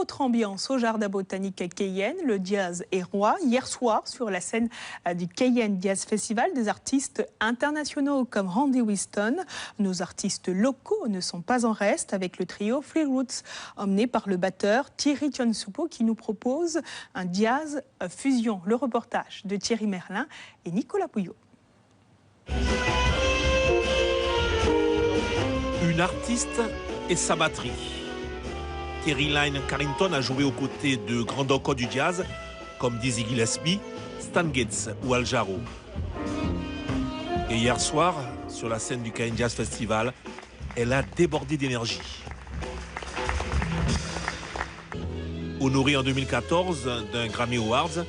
autre ambiance au Jardin botanique à Cayenne. Le jazz est roi. Hier soir, sur la scène du Cayenne Jazz Festival, des artistes internationaux comme Randy Weston. Nos artistes locaux ne sont pas en reste avec le trio Free Roots, emmené par le batteur Thierry Tionsoupo qui nous propose un jazz fusion. Le reportage de Thierry Merlin et Nicolas Pouillot. Une artiste et sa batterie. Terry Lyne Carrington a joué aux côtés de grands docos du jazz comme Dizzy Gillespie, Stan Getz ou Al Jarreau. Et hier soir, sur la scène du Cayenne Jazz Festival, elle a débordé d'énergie. Honorée en 2014 d'un Grammy Awards,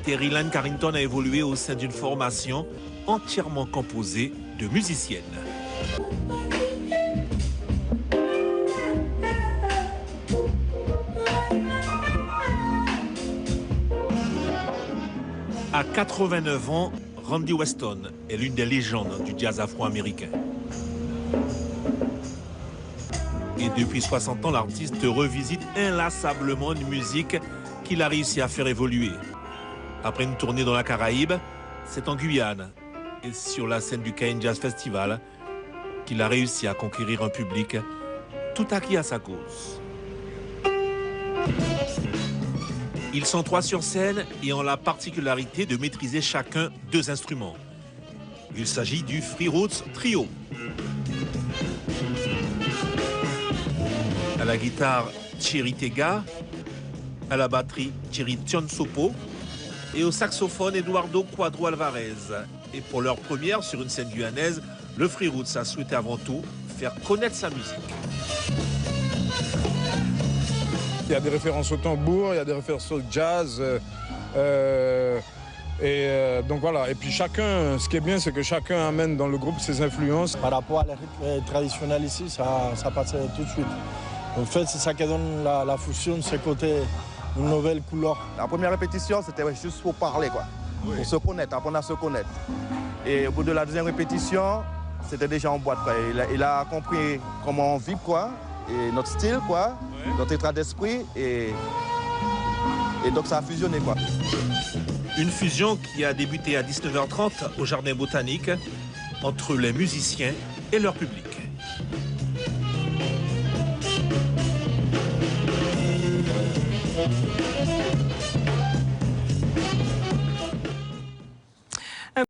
Terry Lyne Carrington a évolué au sein d'une formation entièrement composée de musiciennes. À 89 ans, Randy Weston est l'une des légendes du jazz afro-américain. Et depuis 60 ans, l'artiste revisite inlassablement une musique qu'il a réussi à faire évoluer. Après une tournée dans la Caraïbe, c'est en Guyane et sur la scène du Cayenne Jazz Festival qu'il a réussi à conquérir un public tout acquis à sa cause. Ils sont 3 sur scène et ont la particularité de maîtriser chacun 2 instruments. Il s'agit du Free Roots Trio. À la guitare, Thierry Tega, à la batterie, Thierry Tionsoupo et au saxophone, Eduardo Quadro Alvarez. Et pour leur première sur une scène guyanaise, le Free Roots a souhaité avant tout faire connaître sa musique. Il y a des références au tambour, il y a des références au jazz. Donc voilà. Et puis chacun, ce qui est bien, c'est que chacun amène dans le groupe ses influences. Par rapport à l'rythme traditionnel ici, ça passe tout de suite. En fait, c'est ça qui donne la fusion, ce côté, une nouvelle couleur. La première répétition, c'était juste pour parler, quoi. Oui. Pour se connaître, apprendre à se connaître. Et au bout de la deuxième répétition, c'était déjà en boîte, quoi. Il a compris comment on vit, quoi. Et notre style, quoi, notre état d'esprit, et donc ça a fusionné, quoi. Une fusion qui a débuté à 19h30 au Jardin botanique entre les musiciens et leur public.